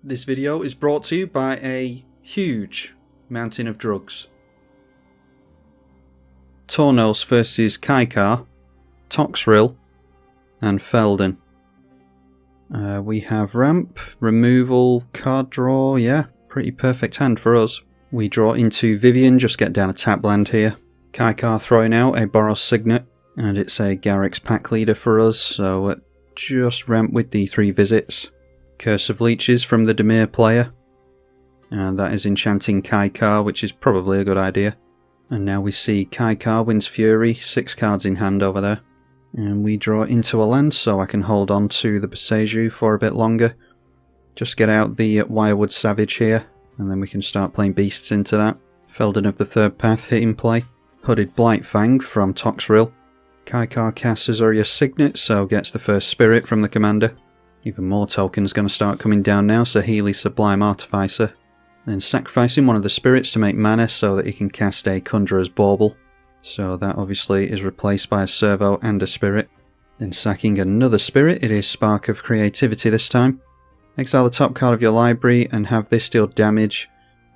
This video is brought to you by a huge mountain of drugs. Tawnos versus Kykar, Toxrill and Feldon. We have ramp, removal, card draw, yeah, pretty perfect hand for us. We draw into Vivian, just get down a tap land here. Kykar throwing out a Boros Signet, and it's a Garruk's pack leader for us, so just ramp with the 3 visits. Curse of Leeches from the Dominaria player, and that is enchanting Kykar, which is probably a good idea. And now we see Kykar wins Fury, 6 cards in hand over there. And we draw into a land, so I can hold on to the Boseiju for a bit longer. Just get out the Wirewood Savage here, and then we can start playing beasts into that. Feldon of the Third Path hitting play. Hooded Blightfang from Toxrill. Kykar casts Azuria Signet, so gets the first spirit from the commander. Even more tokens going to start coming down now, so Healy Sublime Artificer. Then sacrificing one of the spirits to make mana so that he can cast a Conjurer's Bauble. So that obviously is replaced by a Servo and a spirit. Then sacking another spirit, it is Spark of Creativity this time. Exile the top card of your library and have this deal damage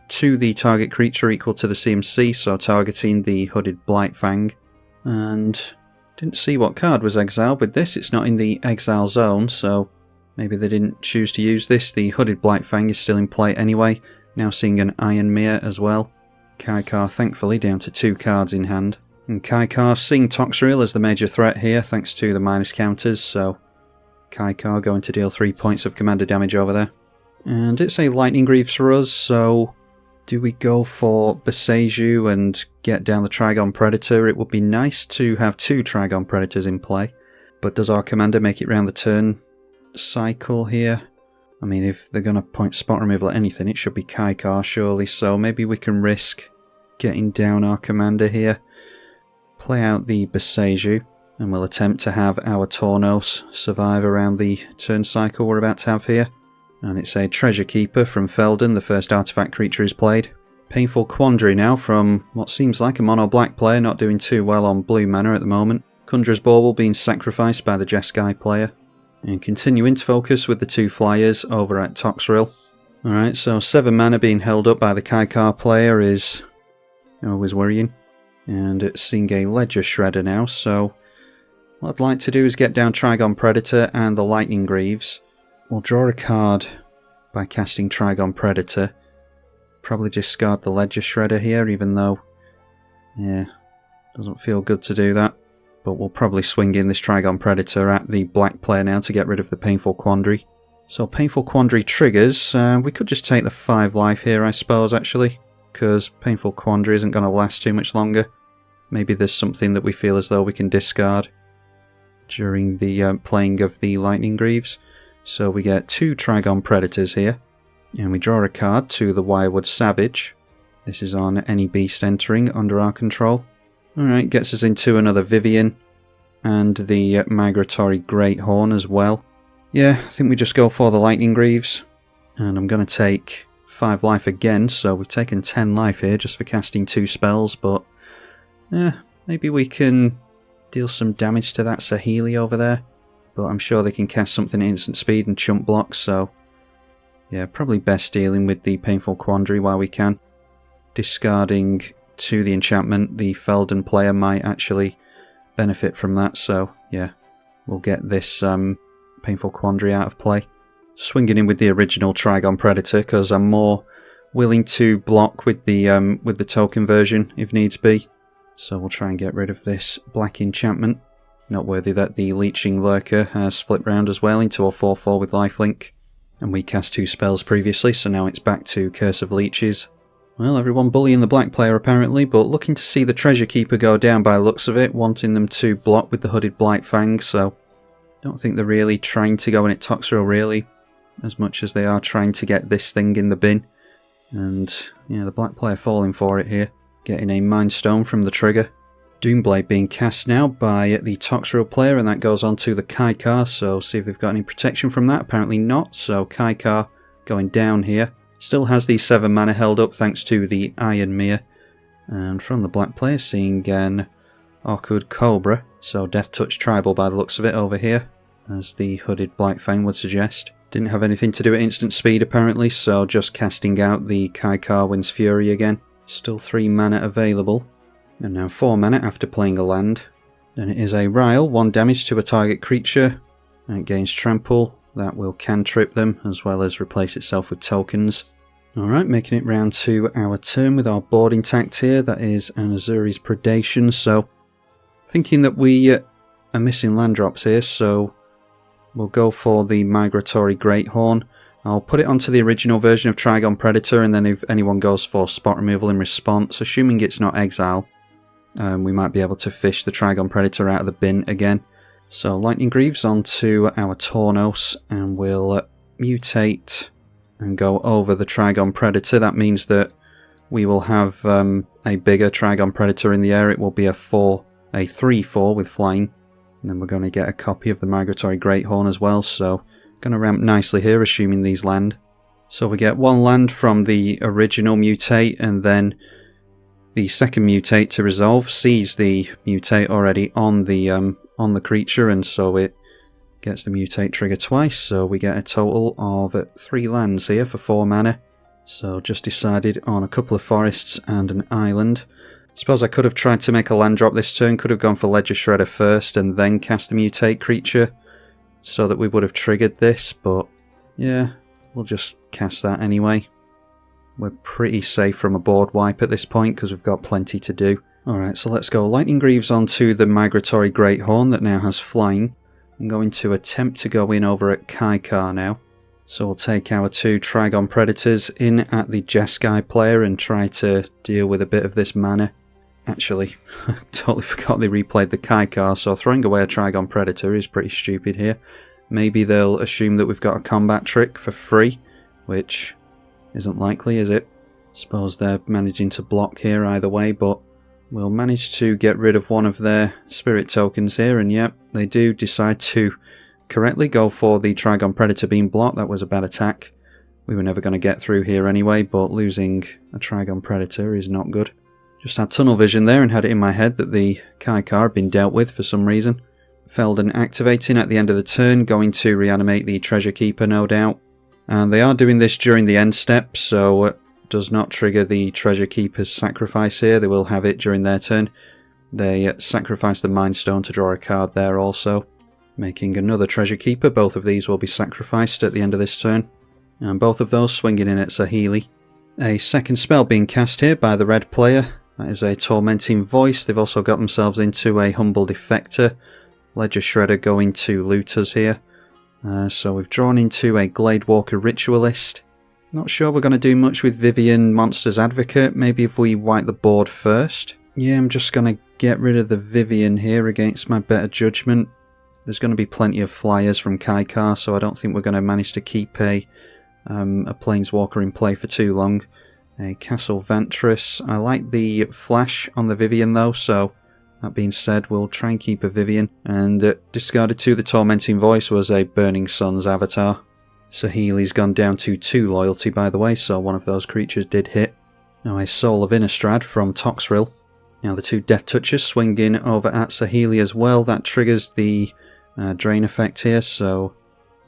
to the target creature equal to the CMC, so targeting the Hooded Blightfang. And didn't see what card was exiled with this, it's not in the exile zone, so maybe they didn't choose to use this. The Hooded Blightfang is still in play anyway. Now seeing an Iron Mirror as well. Kykar thankfully down to 2 cards in hand. And Kykar seeing Toxrill as the major threat here thanks to the minus counters, so Kykar going to deal 3 points of commander damage over there. And it's a Lightning Greaves for us, so do we go for Boseiju and get down the Trigon Predator? It would be nice to have 2 Trigon Predators in play, but does our commander make it round the turn cycle here? I mean, if they're going to point spot removal at anything, it should be Kykar surely, so maybe we can risk getting down our commander here. Play out the Boseiju, and we'll attempt to have our Tawnos survive around the turn cycle we're about to have here. And it's a Treasure Keeper from Feldon, the first artifact creature is played. Painful Quandary now from what seems like a mono-black player, not doing too well on blue mana at the moment. Conjurer's Bauble being sacrificed by the Jeskai player. And continuing to focus with the 2 flyers over at Toxrill. Alright, so 7 mana being held up by the Kykar player is always worrying. And it's seeing a Ledger Shredder now, so what I'd like to do is get down Trigon Predator and the Lightning Greaves. We'll draw a card by casting Trigon Predator. Probably discard the Ledger Shredder here, even though, yeah, doesn't feel good to do that. But we'll probably swing in this Trigon Predator at the black player now to get rid of the Painful Quandary. So Painful Quandary triggers. We could just take the 5 life here, I suppose, actually, because Painful Quandary isn't going to last too much longer. Maybe there's something that we feel as though we can discard during the playing of the Lightning Greaves. So we get 2 Trigon Predators here, and we draw a card to the Wirewood Savage. This is on any beast entering under our control. Alright, gets us into another Vivian, and the Migratory Greathorn as well. Yeah, I think we just go for the Lightning Greaves, and I'm going to take 5 life again, so we've taken 10 life here just for casting 2 spells, but maybe we can deal some damage to that Saheeli over there, but I'm sure they can cast something at instant speed and chump blocks, so yeah, probably best dealing with the Painful Quandary while we can. Discarding to the enchantment, the Feldon player might actually benefit from that, so yeah, we'll get this Painful Quandary out of play. Swinging in with the original Trigon Predator because I'm more willing to block with the token version if needs be. So we'll try and get rid of this black enchantment. Noteworthy that the Leeching Lurker has flipped round as well into a 4/4 with lifelink. And we cast 2 spells previously, so now it's back to Curse of Leeches. Well, everyone bullying the black player apparently, but looking to see the Treasure Keeper go down by the looks of it, wanting them to block with the Hooded Blightfang, so don't think they're really trying to go in at Toxrill really, as much as they are trying to get this thing in the bin. And yeah, the black player falling for it here, getting a Mind Stone from the trigger. Doomblade being cast now by the Toxrill player, and that goes on to the Kykar, so see if they've got any protection from that. Apparently not, so Kykar going down here. Still has the 7 mana held up thanks to the Iron Mirror. And from the black player, seeing an Orchid Cobra, so Death Touch Tribal by the looks of it over here, as the Hooded Blightfang would suggest. Didn't have anything to do at instant speed apparently, so just casting out the Kykar Wind's Fury again. Still 3 mana available. And now 4 mana after playing a land. And it is a Rile, 1 damage to a target creature. And it gains Trample. That will cantrip them, as well as replace itself with tokens. Alright, making it round to our turn with our board intact here. That is an Azuri's Predation, so... Thinking that we are missing land drops here, so... We'll go for the Migratory Greathorn. I'll put it onto the original version of Trigon Predator, and then if anyone goes for spot removal in response, assuming it's not exile, we might be able to fish the Trigon Predator out of the bin again. So Lightning Greaves onto our Tawnos, and we'll mutate and go over the Trigon Predator. That means that we will have a bigger Trigon Predator in the air. It will be a 3/4 with flying. And then we're going to get a copy of the Migratory Greathorn as well, so going to ramp nicely here, assuming these land. So we get 1 land from the original mutate, and then the second mutate to resolve sees the mutate already on the creature, and so it gets the mutate trigger twice, so we get a total of 3 lands here for 4 mana. So just decided on a couple of forests and an island. Suppose I could have tried to make a land drop this turn, could have gone for Ledger Shredder first and then cast the mutate creature, so that we would have triggered this, but yeah, we'll just cast that anyway. We're pretty safe from a board wipe at this point because we've got plenty to do. Alright, so let's go Lightning Greaves onto the Migratory Greathorn that now has flying. I'm going to attempt to go in over at Kykar now. So we'll take our 2 Trigon Predators in at the Jeskai player and try to deal with a bit of this mana. Actually, I totally forgot they replayed the Kykar, so throwing away a Trigon Predator is pretty stupid here. Maybe they'll assume that we've got a combat trick for free, which isn't likely, is it? Suppose they're managing to block here either way, but we'll manage to get rid of one of their spirit tokens here, and yep, they do decide to correctly go for the Trigon Predator being blocked. That was a bad attack. We were never going to get through here anyway, but losing a Trigon Predator is not good. Just had tunnel vision there and had it in my head that the Kykar had been dealt with for some reason. Feldon activating at the end of the turn, going to reanimate the Treasure Keeper no doubt. And they are doing this during the end step, so does not trigger the Treasure Keeper's sacrifice here. They will have it during their turn. They sacrifice the Mind Stone to draw a card there also, making another Treasure Keeper. Both of these will be sacrificed at the end of this turn. And both of those swinging in at Saheeli. A second spell being cast here by the red player. That is a Tormenting Voice. They've also got themselves into a Humble Defector. Ledger Shredder going to loot us here. So we've drawn into a Gladewalker Ritualist. Not sure we're going to do much with Vivian Monster's Advocate. Maybe if we wipe the board first. Yeah, I'm just going to get rid of the Vivian here against my better judgment. There's going to be plenty of flyers from Kykar, so I don't think we're going to manage to keep a Planeswalker in play for too long. A Castle Vantress. I like the flash on the Vivian though, so that being said, we'll try and keep a Vivian. And discarded to the Tormenting Voice was a Burning Sun's Avatar. Saheeli's gone down to 2 loyalty by the way, so one of those creatures did hit. Now a Soul of Innistrad from Toxrill. Now the 2 Death Touchers swinging over at Saheeli as well. That triggers the drain effect here, so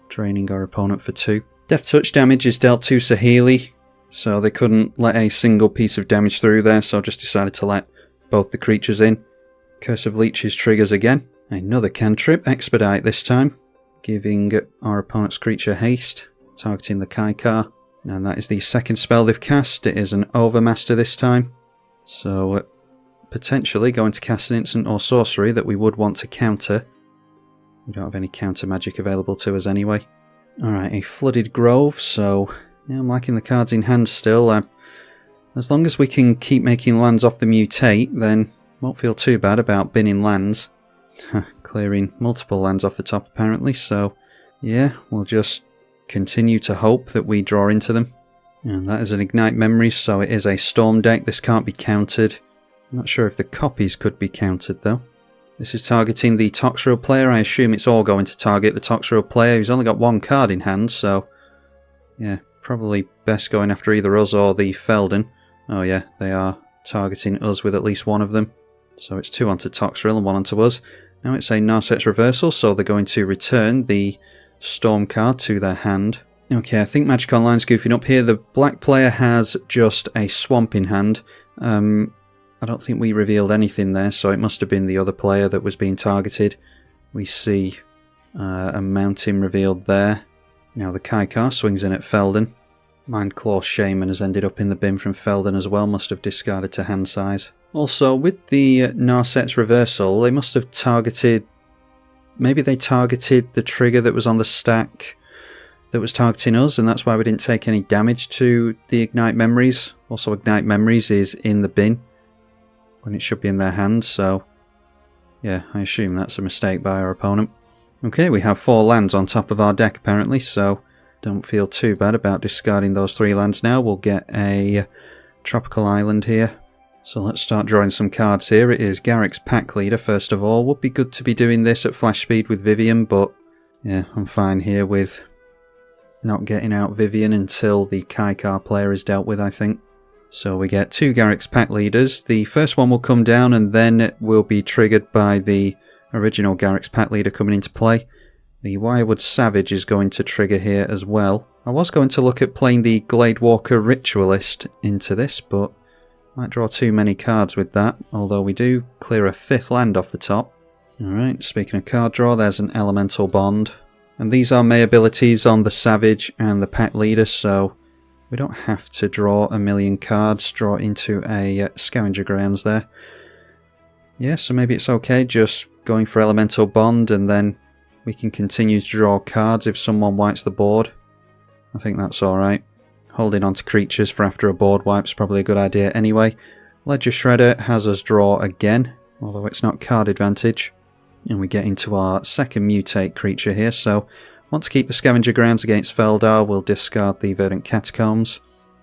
draining our opponent for 2. Death Touch damage is dealt to Saheeli. So they couldn't let a single piece of damage through there, so just decided to let both the creatures in. Curse of Leeches triggers again. Another cantrip, Expedite this time, giving our opponent's creature haste, targeting the Kykar. And that is the second spell they've cast. It is an Overmaster this time. So potentially going to cast an instant or sorcery that we would want to counter. We don't have any counter magic available to us anyway. Alright, a Flooded Grove, so yeah, I'm liking the cards in hand still. As long as we can keep making lands off the mutate, then won't feel too bad about binning lands. Clearing multiple lands off the top apparently, so yeah, we'll just continue to hope that we draw into them. And that is an Ignite Memories, so it is a Storm deck. This can't be countered. I'm not sure if the copies could be countered though. This is targeting the Toxrill player. I assume it's all going to target the Toxrill player who's only got 1 card in hand, so yeah, probably best going after either us or the Feldon. Oh yeah, they are targeting us with at least one of them. So it's 2 onto Toxrill and 1 onto us. Now it's a Narset's Reversal, so they're going to return the Storm card to their hand. Okay, I think Magic Online's goofing up here. The black player has just a Swamp in hand. I don't think we revealed anything there, so it must have been the other player that was being targeted. We see a Mountain revealed there. Now the Kykar swings in at Feldon. Mindclaw Shaman has ended up in the bin from Feldon as well, must have discarded to hand size. Also, with the Narset's reversal, they must have targeted... Maybe they targeted the trigger that was on the stack that was targeting us, and that's why we didn't take any damage to the Ignite Memories. Also, Ignite Memories is in the bin when it should be in their hands, so yeah, I assume that's a mistake by our opponent. Okay, we have 4 lands on top of our deck apparently, so don't feel too bad about discarding those 3 lands now. We'll get a Tropical Island here. So let's start drawing some cards here. It is Garrick's Pack Leader first of all. Would be good to be doing this at flash speed with Vivian, but yeah, I'm fine here with not getting out Vivian until the Kykar player is dealt with, I think. So we get 2 Garrick's Pack Leaders. The first one will come down and then it will be triggered by the original Garrick's Pack Leader coming into play. The Wirewood Savage is going to trigger here as well. I was going to look at playing the Gladewalker Ritualist into this, but might draw too many cards with that, although we do clear a 5th land off the top. Alright, speaking of card draw, there's an Elemental Bond. And these are May abilities on the Savage and the Pack Leader, so we don't have to draw a million cards, draw into a Scavenger Grounds there. Yeah, so maybe it's okay just going for Elemental Bond and then we can continue to draw cards if someone wipes the board. I think that's alright. Holding on to creatures for after a board wipe is probably a good idea anyway. Ledger Shredder has us draw again, although it's not card advantage. And we get into our second Mutate creature here, so want to keep the Scavenger Grounds against Feldar, we'll discard the Verdant Catacombs.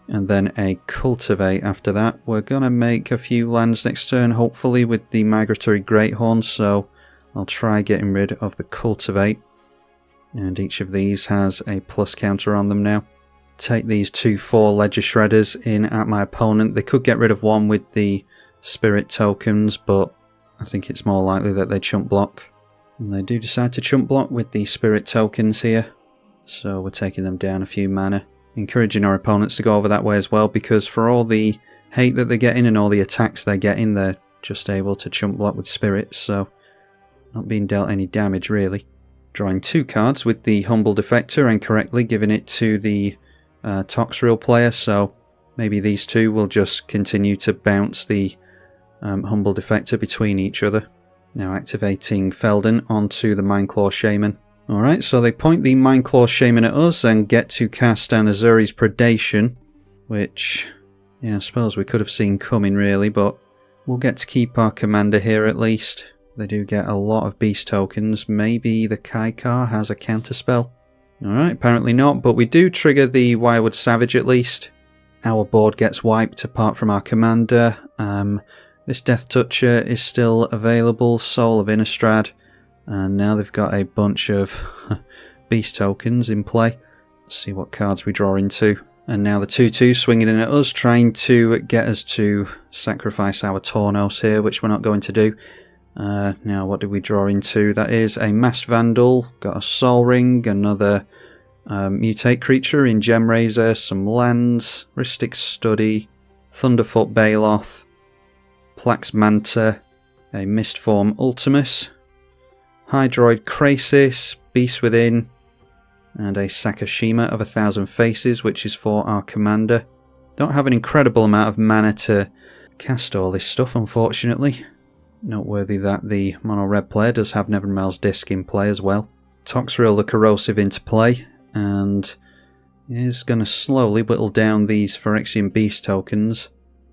And then a Cultivate after that. We're going to make a few lands next turn, hopefully, with the Migratory Greathorn, so I'll try getting rid of the Cultivate. And each of these has a plus counter on them now. Take these 2/4 Ledger Shredders in at my opponent. They could get rid of one with the Spirit tokens, but I think it's more likely that they chump block. And they do decide to chump block with the Spirit tokens here. So we're taking them down a few mana. Encouraging our opponents to go over that way as well, because for all the hate that they're getting and all the attacks they're getting, they're just able to chump block with Spirits, so not being dealt any damage really. Drawing 2 cards with the Humble Defector and correctly giving it to the Toxrill player, so maybe these two will just continue to bounce the Humble Defector between each other. Now activating Feldon onto the Mindclaw Shaman. Alright, so they point the Mindclaw Shaman at us and get to cast an Azuri's Predation, which, yeah, I suppose we could have seen coming really, but we'll get to keep our commander here at least. They do get a lot of beast tokens. Maybe the Kykar has a counterspell. Alright, apparently not, but we do trigger the Wirewood Savage at least. Our board gets wiped apart from our commander. This Death Toucher is still available, Soul of Innistrad, and now they've got a bunch of beast tokens in play. Let's see what cards we draw into. And now the 2/2 swinging in at us, trying to get us to sacrifice our Tawnos here, which we're not going to do. Now what do we draw into? That is a Masked Vandal, got a Soul Ring, another Mutate creature in Gem Razor, some lands, Rhystic Study, Thunderfoot Baloth, Plax Manta, a Mistform Ultimus, Hydroid Krasis, Beast Within, and a Sakashima of 1,000 Faces, which is for our commander. Don't have an incredible amount of mana to cast all this stuff, unfortunately. Noteworthy that the mono red player does have Nevermel's Disc in play as well. Toxrill the Corrosive into play, and is going to slowly whittle down these Phyrexian Beast tokens.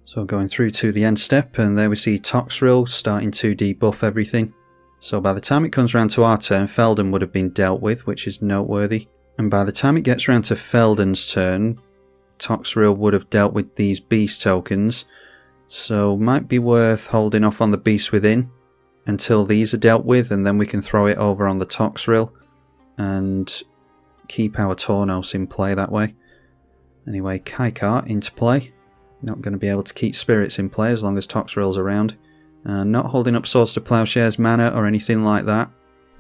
So going through to the end step, and there we see Toxrill starting to debuff everything. So by the time it comes around to our turn, Feldon would have been dealt with, which is noteworthy. And by the time it gets around to Feldon's turn, Toxrill would have dealt with these beast tokens. So might be worth holding off on the Beast Within until these are dealt with, and then we can throw it over on the Toxrill and keep our Tawnos in play that way. Anyway, Kykar into play. Not going to be able to keep Spirits in play as long as Toxrill's around. Not holding up Swords to Plowshares mana or anything like that.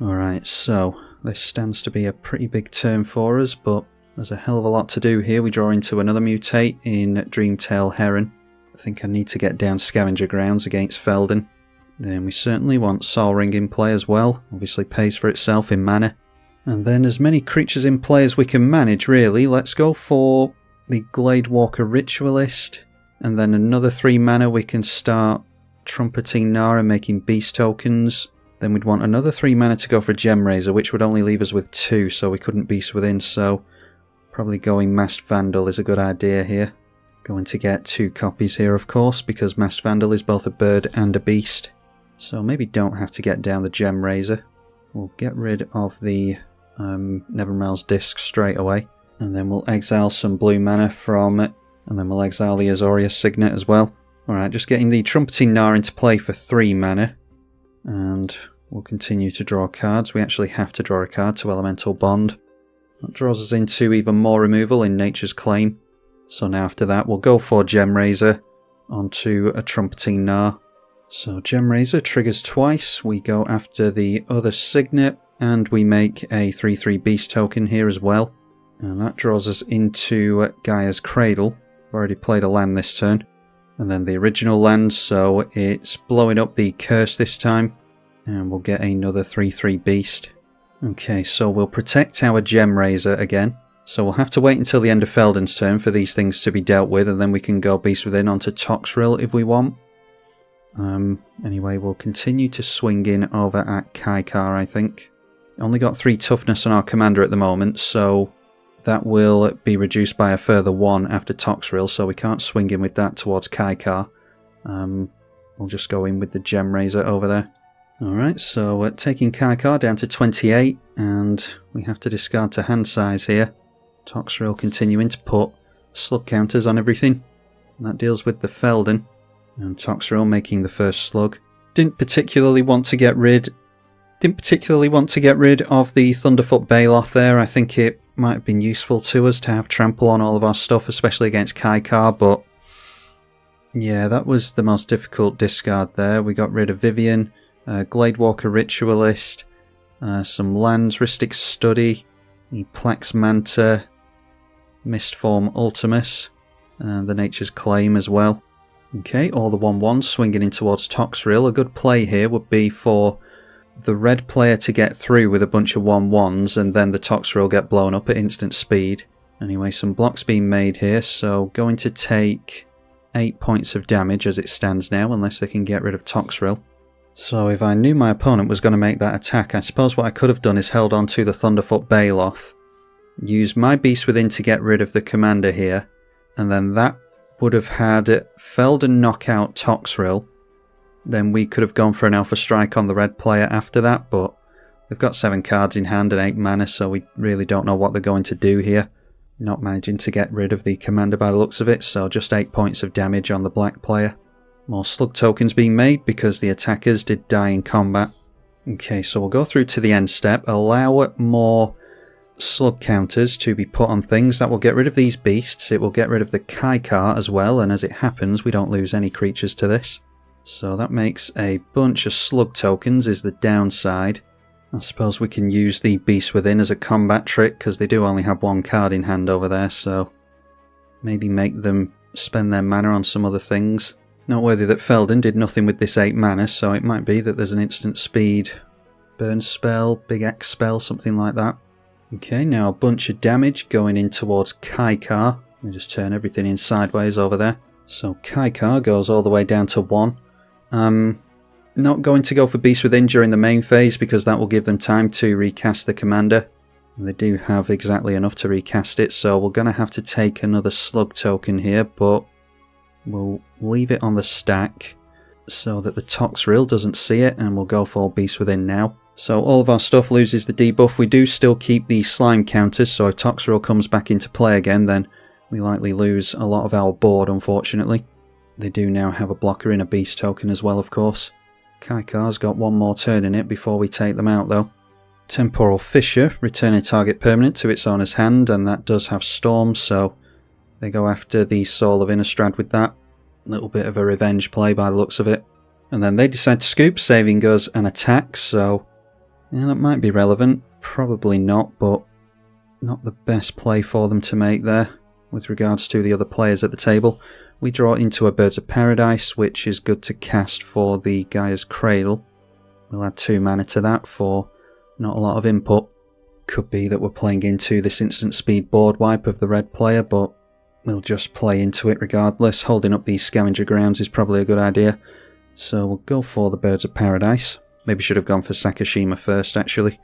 Alright, so this stands to be a pretty big turn for us, but there's a hell of a lot to do here. We draw into another mutate in Dreamtail Heron. I think I need to get down Scavenger Grounds against Feldon. Then we certainly want Sol Ring in play as well. Obviously pays for itself in mana. And then as many creatures in play as we can manage, really. Let's go for the Gladewalker Ritualist. And then another 3 mana we can start Trumpeting Nara, making beast tokens. Then we'd want another 3 mana to go for Gemraiser, which would only leave us with 2, so we couldn't beast within, so probably going Masked Vandal is a good idea here. Going to get 2 copies here, of course, because Masked Vandal is both a bird and a beast. So maybe don't have to get down the Gemraiser. We'll get rid of the Nevermail's Disc straight away. And then we'll exile some blue mana from it. And then we'll exile the Azorius Signet as well. Alright, just getting the Trumpeting Nara into play for 3 mana. And we'll continue to draw cards. We actually have to draw a card to Elemental Bond. That draws us into even more removal in Nature's Claim. So now after that we'll go for Gemraiser onto a Trumpeting Nara. So Gemraiser triggers twice. We go after the other Signet and we make a 3/3 beast token here as well. And that draws us into Gaia's Cradle. I've already played a land this turn. And then the original land, so it's blowing up the curse this time. And we'll get another 3/3 beast. Okay, so we'll protect our Gemraiser again. So we'll have to wait until the end of Feldon's turn for these things to be dealt with, and then we can go Beast Within onto Toxrill if we want. Anyway, we'll continue to swing in over at Kykar, I think. Only got 3 toughness on our commander at the moment, so that will be reduced by a further 1 after Toxrill, so we can't swing in with that towards Kykar. We'll just go in with the Gemraiser over there. Alright, so taking Kykar down to 28, and we have to discard to hand size here. Toxrill continuing to put slug counters on everything. And that deals with the Feldon. And Toxrill making the first slug. Didn't particularly want to get rid of the Thunderfoot Baloth there. I think it might have been useful to us to have trample on all of our stuff, especially against Kykar, but yeah, that was the most difficult discard there. We got rid of Vivian, Gladewalker Ritualist, some lands, Rhystic Study, the Plex Manta, Mistform Ultimus, and the Nature's Claim as well. Okay, all the 1/1s swinging in towards Toxrill. A good play here would be for the red player to get through with a bunch of 1/1s and then the Toxrill get blown up at instant speed. Anyway, some blocks being made here, so going to take 8 points of damage as it stands now, unless they can get rid of Toxrill. So if I knew my opponent was going to make that attack, I suppose what I could have done is held on to the Thunderfoot Baloth, use my Beast Within to get rid of the commander here, and then that would have had Feldon knock out Toxrill. Then we could have gone for an Alpha Strike on the red player after that, but they've got 7 cards in hand and 8 mana, so we really don't know what they're going to do here. Not managing to get rid of the commander by the looks of it, so just 8 points of damage on the black player. More slug tokens being made because the attackers did die in combat. Okay, so we'll go through to the end step, allow more slug counters to be put on things. That will get rid of these beasts, it will get rid of the Kykar as well, and as it happens we don't lose any creatures to this. So that makes a bunch of slug tokens is the downside. I suppose we can use the Beast Within as a combat trick because they do only have 1 card in hand over there, so maybe make them spend their mana on some other things. Noteworthy that Feldon did nothing with this 8 mana, so it might be that there's an instant speed burn spell, big X spell, something like that. Okay, now a bunch of damage going in towards Kykar. Let me just turn everything in sideways over there. So Kykar goes all the way down to 1. Not going to go for Beast Within during the main phase because that will give them time to recast the commander. And they do have exactly enough to recast it, so we're going to have to take another slug token here, but we'll leave it on the stack so that the Toxrill doesn't see it, and we'll go for Beast Within now. So all of our stuff loses the debuff. We do still keep the slime counters, so if Toxrill comes back into play again, then we likely lose a lot of our board, unfortunately. They do now have a blocker in a beast token as well, of course. Kykar's got 1 more turn in it before we take them out, though. Temporal Fissure, return a target permanent to its owner's hand, and that does have Storm, so they go after the Soul of Innistrad with that. A little bit of a revenge play by the looks of it. And then they decide to scoop, saving us an attack, so Yeah, that might be relevant. Probably not, but not the best play for them to make there with regards to the other players at the table. We draw into a Birds of Paradise, which is good to cast for the Gaia's Cradle. We'll add 2 mana to that for not a lot of input. Could be that we're playing into this instant speed board wipe of the red player, but we'll just play into it regardless. Holding up these Scavenger Grounds is probably a good idea. So we'll go for the Birds of Paradise. Maybe should have gone for Sakashima first, actually.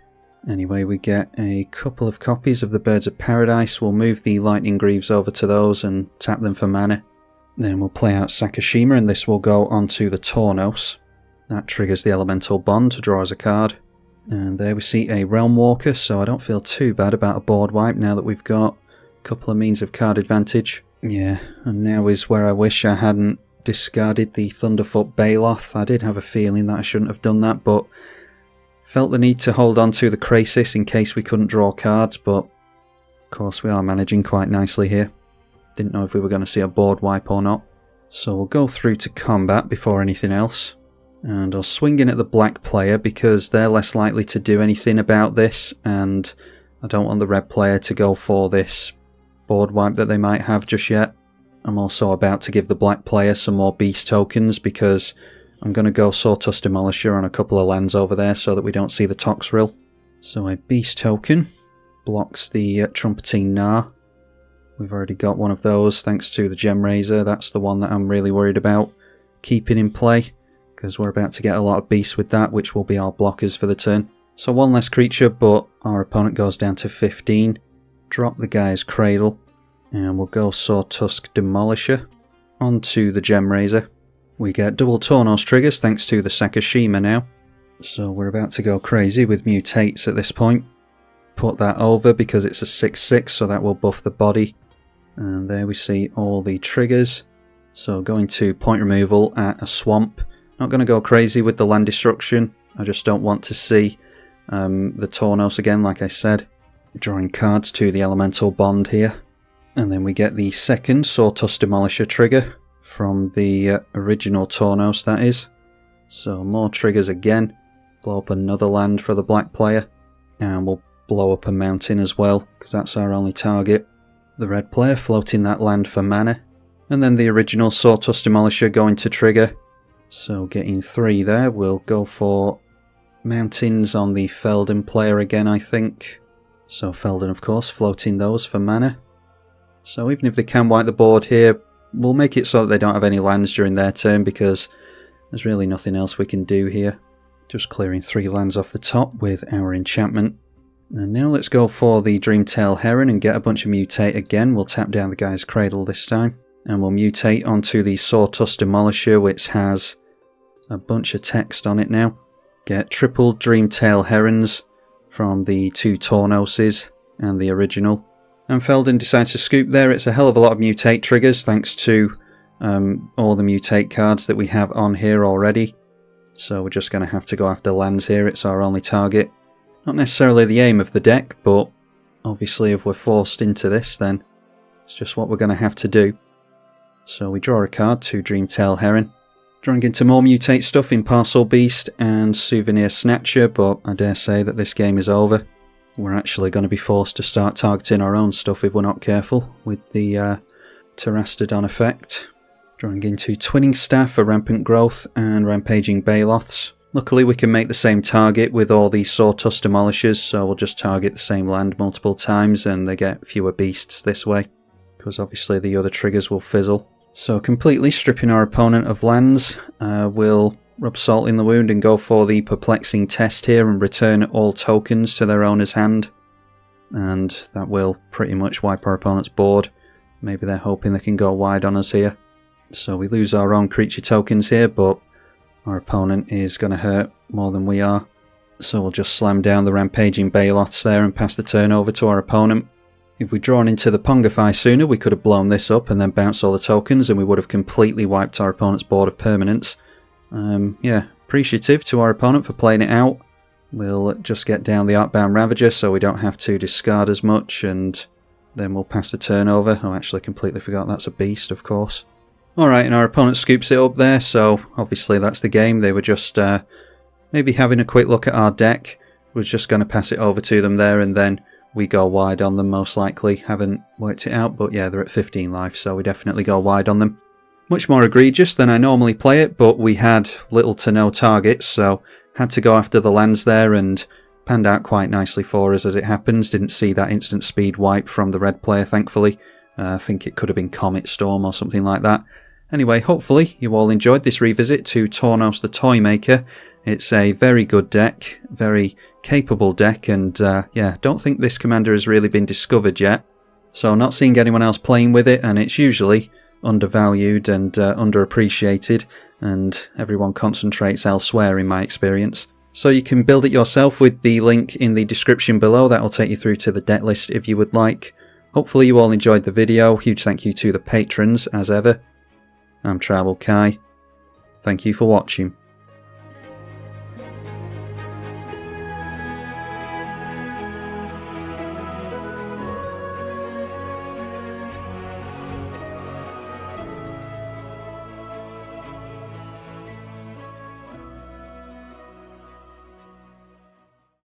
Anyway, we get a couple of copies of the Birds of Paradise. We'll move the Lightning Greaves over to those and tap them for mana. Then we'll play out Sakashima, and this will go onto the Tawnos. That triggers the Elemental Bond to draw us a card. And there we see a Realm Walker, so I don't feel too bad about a board wipe now that we've got a couple of means of card advantage. Yeah, and now is where I wish I hadn't discarded the Thunderfoot Baloth. I did have a feeling that I shouldn't have done that, but felt the need to hold on to the Krasis in case we couldn't draw cards, but of course we are managing quite nicely here. Didn't know if we were going to see a board wipe or not. So we'll go through to combat before anything else. And I'll swing in at the black player because they're less likely to do anything about this, and I don't want the red player to go for this board wipe that they might have just yet. I'm also about to give the black player some more beast tokens because I'm going to go Sawtusk Demolisher on a couple of lands over there so that we don't see the Toxrill. So a beast token blocks the Trumpeting Gnar. We've already got one of those thanks to the Gem Razor. That's the one that I'm really worried about keeping in play, because we're about to get a lot of beasts with that, which will be our blockers for the turn. So one less creature, but our opponent goes down to 15. Drop the Gaia's Cradle, and we'll go Sawtusk Demolisher onto the Gem Razor. We get double Tawnos triggers thanks to the Sakashima now. So we're about to go crazy with mutates at this point. Put that over because it's a 6/6, so that will buff the body. And there we see all the triggers. So going to point removal at a swamp. Not going to go crazy with the land destruction. I just don't want to see the Tawnos again, like I said. Drawing cards to the Elemental Bond here. And then we get the second Sawtusk Demolisher trigger from the original Tawnos, that is. So more triggers again. Blow up another land for the black player. And we'll blow up a mountain as well, because that's our only target. The red player floating that land for mana. And then the original Sawtusk Demolisher going to trigger. So getting 3 there. We'll go for mountains on the Feldon player again, I think. So Feldon, of course, floating those for mana. So even if they can wipe the board here, we'll make it so that they don't have any lands during their turn, because there's really nothing else we can do here. Just clearing 3 lands off the top with our enchantment. And now let's go for the Dreamtail Heron and get a bunch of mutate again. We'll tap down the Gaia's Cradle this time. And we'll mutate onto the Sawtusk Demolisher, which has a bunch of text on it now. Get triple Dreamtail Herons from the 2 Tawnoses and the original. And Feldon decides to scoop there. It's a hell of a lot of mutate triggers thanks to all the mutate cards that we have on here already. So we're just going to have to go after lands here. It's our only target. Not necessarily the aim of the deck, but obviously if we're forced into this, then it's just what we're going to have to do. So we draw a card to Dreamtail Heron. Drawing into more mutate stuff in Parcel Beast and Souvenir Snatcher, but I dare say that this game is over. We're actually going to be forced to start targeting our own stuff if we're not careful with the Terastodon effect. Drawing into Twinning Staff for Rampant Growth and Rampaging Baloths. Luckily we can make the same target with all these Sawtusk Demolishers, so we'll just target the same land multiple times and they get fewer beasts this way, because obviously the other triggers will fizzle. So completely stripping our opponent of lands, we'll rub salt in the wound and go for the Perplexing Test here and return all tokens to their owner's hand. And that will pretty much wipe our opponent's board. Maybe they're hoping they can go wide on us here. So we lose our own creature tokens here, but our opponent is going to hurt more than we are. So we'll just slam down the Rampaging Baloths there and pass the turn over to our opponent. If we'd drawn into the Pongify sooner, we could have blown this up and then bounced all the tokens and we would have completely wiped our opponent's board of permanents. Yeah, appreciative to our opponent for playing it out. We'll just get down the Arcbound Ravager so we don't have to discard as much, and then we'll pass the turn over. Oh, I actually completely forgot that's a beast, of course. Alright, and our opponent scoops it up there, so obviously that's the game. They were just maybe having a quick look at our deck. was just going to pass it over to them there, and then we go wide on them most likely. Haven't worked it out, but yeah, they're at 15 life, so we definitely go wide on them. Much more egregious than I normally play it, but we had little to no targets, so had to go after the lands there, and panned out quite nicely for us as it happens. Didn't see that instant speed wipe from the red player, thankfully. I think it could have been Comet Storm or something like that. Anyway, hopefully you all enjoyed this revisit to Tawnos the Toymaker. It's a very good deck, very capable deck, and yeah, don't think this commander has really been discovered yet. So not seeing anyone else playing with it, and it's usually undervalued and underappreciated, and everyone concentrates elsewhere in my experience. So you can build it yourself with the link in the description below. That will take you through to the deck list if you would like. Hopefully you all enjoyed the video. Huge thank you to the patrons as ever. I'm tribalkai. Thank you for watching.